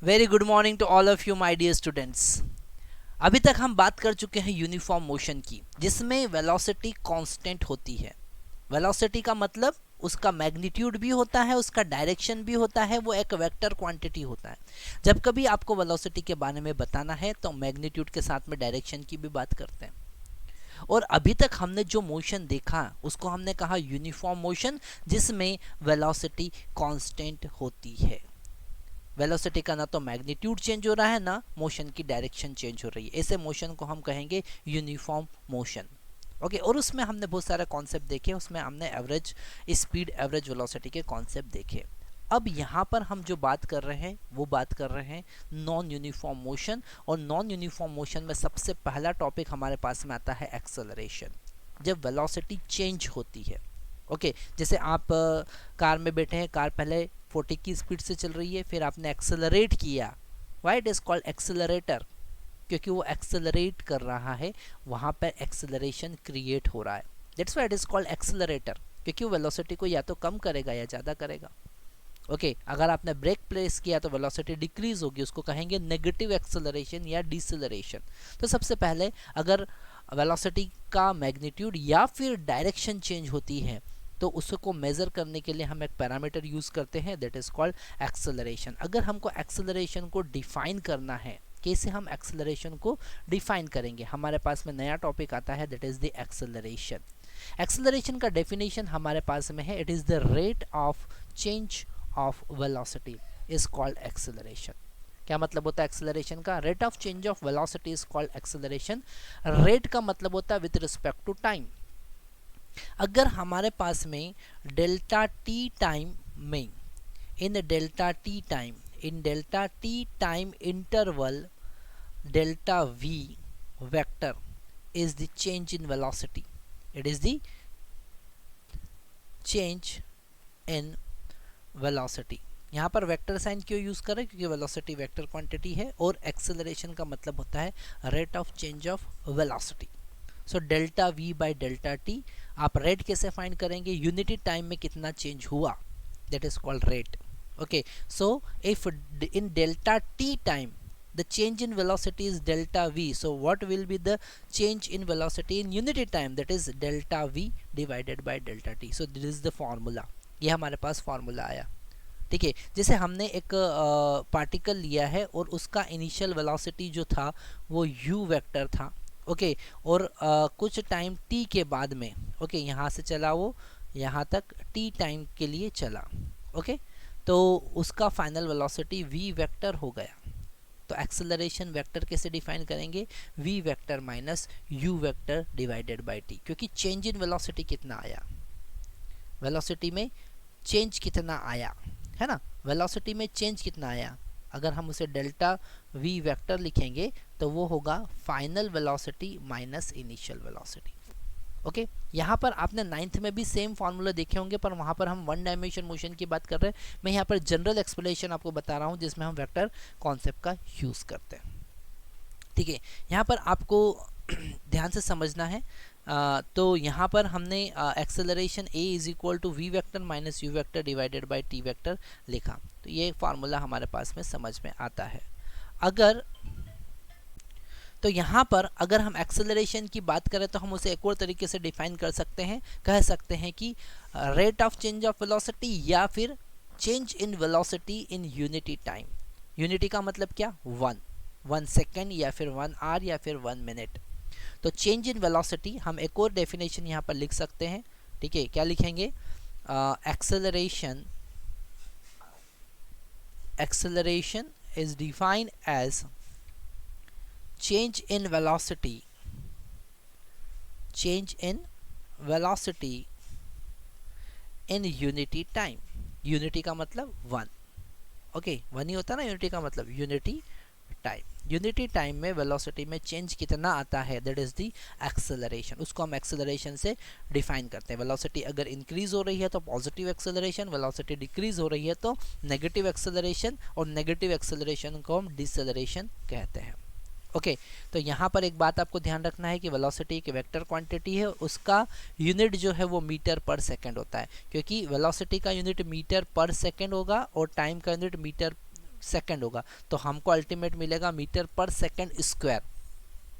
Very good morning to all of you my dear students. अभी तक हम बात कर चुके हैं यूनिफॉर्म मोशन की, जिसमें वेलोसिटी कांस्टेंट होती है। वेलोसिटी का मतलब उसका मैग्नीट्यूड भी होता है, उसका डायरेक्शन भी होता है, वो एक वेक्टर क्वांटिटी होता है। जब कभी आपको वेलोसिटी के बारे में बताना है तो मैग्नीट्यूड के साथ में डायरेक्शन की भी बात करते हैं। और अभी तक हमने जो मोशन देखा उसको हमने कहा यूनिफॉर्म मोशन, जिसमें वेलोसिटी कांस्टेंट होती है। वेलोसिटी का ना तो मैग्नीट्यूड चेंज हो रहा है, ना मोशन की डायरेक्शन चेंज हो रही है। ऐसे मोशन को हम कहेंगे यूनिफॉर्म मोशन। ओके, और उसमें हमने बहुत सारे कॉन्सेप्ट देखे। उसमें हमने एवरेज स्पीड, एवरेज वेलोसिटी के कॉन्सेप्ट देखे। अब यहाँ पर हम जो बात कर रहे हैं वो बात कर रहे हैं नॉन यूनिफॉर्म मोशन। और नॉन यूनिफॉर्म मोशन में सबसे पहला टॉपिक हमारे पास में आता है एक्सेलरेशन, जब वेलोसिटी चेंज होती है। ओके, जैसे आप कार में बैठे हैं, कार पहले 40 की स्पीड से चल रही है, फिर आपने एक्सेलरेट किया। Why it is called accelerator? क्योंकि वो एक्सेलरेट कर रहा है, वहाँ पर एक्सेलरेशन क्रिएट हो रहा है। That's why it is called accelerator, क्योंकि वो वेलोसिटी को या तो कम करेगा या ज़्यादा करेगा। ओके, अगर आपने ब्रेक प्रेस किया तो वेलोसिटी डिक्रीज होगी, उसको कहेंगे नेगेटिव एक्सेलरेशन या डिसेलरेशन। तो सबसे पहले अगर वेलोसिटी का मैग्नीट्यूड या फिर डायरेक्शन चेंज होती है तो उसको मेज़र करने के लिए हम एक पैरामीटर यूज़ करते हैं, दैट इज़ कॉल्ड एक्सेलरेशन। अगर हमको एक्सेलरेशन को डिफाइन करना है, कैसे हम एक्सेलरेशन को डिफाइन करेंगे, हमारे पास में नया टॉपिक आता है, that is the acceleration. Acceleration का डेफिनेशन हमारे पास में है, it is the rate of change of velocity is called acceleration. क्या मतलब होता है एक्सेलरेशन का? Rate of change of velocity is called acceleration. Rate का मतलब होता है विथ रिस्पेक्ट टू टाइम। अगर हमारे पास में डेल्टा टी टाइम में, in delta T time interval, delta V vector is the change in velocity. It is the change in velocity. यहाँ पर वेक्टर साइन क्यों यूज कर रहे हैं? क्योंकि वेलोसिटी वेक्टर क्वांटिटी है और एक्सेलरेशन का मतलब होता है rate of change of velocity. So delta we by delta T, आप रेट कैसे फाइंड करेंगे? यूनिटी टाइम में कितना चेंज हुआ, that is called rate. Okay, so if in delta T time the change in velocity is delta v, so what will be the change in velocity in unity time? That is delta v divided by delta t. So this is the formula. ये हमारे पास formula आया। ठीक है, जैसे हमने एक particle लिया है और उसका इनिशियल वेलोसिटी जो था वो u वेक्टर था। ओके, और कुछ टाइम t के बाद में, ओके, यहाँ से चला वो यहाँ तक t टाइम के लिए चला। ओके, तो उसका फाइनल वेलोसिटी v वेक्टर हो गया। तो एक्सेलरेशन वेक्टर कैसे डिफाइन करेंगे? v vector minus u vector divided by t, क्योंकि चेंज इन वेलोसिटी कितना आया, वेलोसिटी में चेंज कितना आया है ना, वेलोसिटी में चेंज कितना आया। अगर हम उसे डेल्टा v वेक्टर लिखेंगे तो वो होगा final velocity minus initial velocity. Okay, यहाँ पर आपने 9th में भी सेम फार्मूला देखे होंगे, पर वहाँ पर हम वन डायमेंशन मोशन की बात कर रहे हैं। मैं यहाँ पर जनरल एक्सप्लेनेशन आपको बता रहा हूँ जिसमें हम वेक्टर कॉन्सेप्ट का यूज़ करते हैं। ठीक है, यहाँ पर आपको ध्यान से समझना है। तो यहाँ पर हमने acceleration a is equal to v vector minus u vector divided by t vector लिखा। तो ये फार्मूला हमारे पास में समझ में आता है। अगर तो यहाँ पर अगर हम एक्सेलरेशन की बात करें तो हम उसे एक और तरीके से डिफाइन कर सकते हैं, कह सकते हैं कि rate of change of velocity या फिर change in velocity in unity time. Unity का मतलब क्या? 1 सेकेंड या फिर 1 आवर या फिर 1 मिनट। तो चेंज इन वेलोसिटी हम एक और डेफिनेशन यहाँ पर लिख सकते हैं। ठीक है, क्या लिखेंगे? Acceleration is defined as change in velocity in unity time। Unity का मतलब 1। ओके, 1 ही होता है ना यूनिटी का मतलब, यूनिटी टाइम। यूनिटी टाइम में वेलोसिटी में चेंज कितना आता है, दैट इज द एक्सेलरेशन। उसको हम एक्सेलरेशन से डिफाइन करते हैं। वेलोसिटी अगर इंक्रीज हो रही है तो पॉजिटिव एक्सेलरेशन, वेलोसिटी डिक्रीज हो रही है तो नेगेटिव एक्सेलरेशन, और नेगेटिव एक्सेलरेशन को हम डिसेलरेशन कहते हैं। ओके, तो यहाँ पर एक बात आपको ध्यान रखना है कि वेलोसिटी एक वेक्टर क्वांटिटी है, उसका यूनिट जो है वो मीटर पर सेकंड होता है, क्योंकि वेलोसिटी का यूनिट मीटर पर सेकंड होगा और टाइम का यूनिट मीटर सेकंड होगा, तो हमको अल्टीमेट मिलेगा मीटर पर सेकंड स्क्वायर।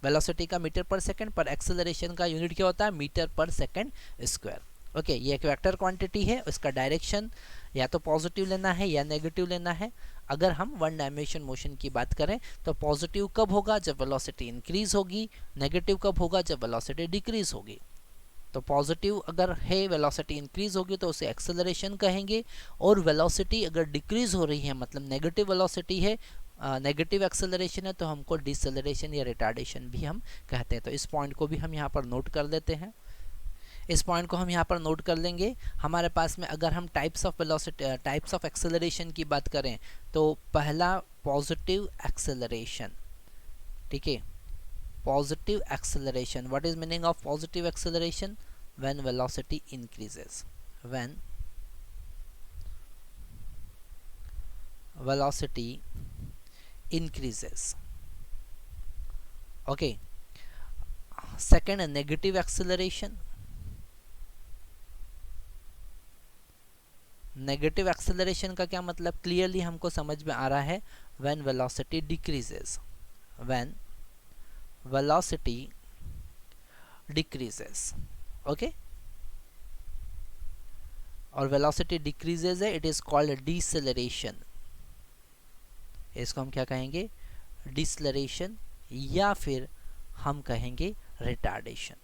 वेलोसिटी का मीटर पर सेकंड, पर एक्सेलरेशन का यूनिट क्या होता है, मीटर पर सेकंड स्क्वायर। ओके, ये एक वेक्टर क्वांटिटी है, उसका डायरेक्शन या तो पॉजिटिव लेना है या नेगेटिव लेना है। अगर हम वन डायमेंशन मोशन की बात करें तो पॉजिटिव कब होगा, जब वेलोसिटी इंक्रीज होगी, नेगेटिव कब होगा, जब वेलोसिटी डिक्रीज होगी। तो पॉजिटिव अगर है, वेलोसिटी इंक्रीज होगी तो उसे एक्सेलरेशन कहेंगे, और वेलोसिटी अगर डिक्रीज हो रही है मतलब नेगेटिव वेलोसिटी है, नेगेटिव एक्सेलरेशन है, तो हमको डिसेलरेशन या रिटार्डेशन भी हम कहते हैं। तो इस पॉइंट को भी हम यहाँ पर नोट कर लेते हैं, इस पॉइंट को हम यहाँ पर नोट कर लेंगे। हमारे पास में अगर हम types of velocity, types of acceleration की बात करें तो पहला पॉजिटिव एक्सेलरेशन, ठीक है, positive acceleration. What is meaning of positive acceleration? When velocity increases, when velocity increases. Okay, second, a negative acceleration. Negative acceleration का क्या मतलब क्लियरली हमको समझ में आ रहा है, when velocity decreases, when velocity decreases, okay, और velocity decreases है, it is called deceleration। इसको हम क्या कहेंगे, deceleration, या फिर हम कहेंगे retardation,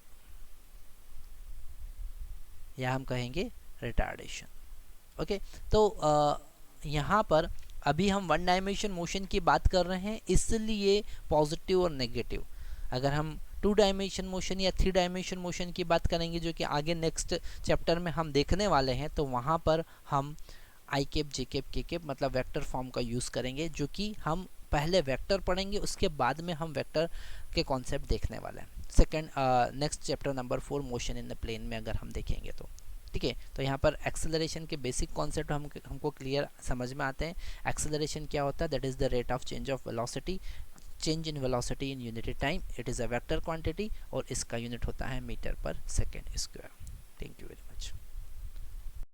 या हम कहेंगे retardation। ओके, तो यहाँ पर अभी हम वन डायमेंशन मोशन की बात कर रहे हैं, इसलिए पॉजिटिव और नेगेटिव। अगर हम टू डायमेंशन मोशन या थ्री डायमेंशन मोशन की बात करेंगे, जो कि आगे नेक्स्ट चैप्टर में हम देखने वाले हैं, तो वहाँ पर हम आई कैप, जे कैप, के कैप मतलब वेक्टर फॉर्म का यूज़ करेंगे, जो कि हम पहले वेक्टर पढ़ेंगे, उसके बाद में हम वेक्टर के कॉन्सेप्ट देखने वाले हैं second next chapter number 4 motion in the plane में अगर हम देखेंगे तो। ठीक है, तो यहाँ पर एक्सेलरेशन के बेसिक कॉन्सेप्ट हमको क्लियर समझ में आते हैं। एक्सेलरेशन क्या होता है, that is the rate of change of velocity, change in velocity in unit time, it is a vector quantity, और इसका यूनिट होता है मीटर पर second square. Thank you very much.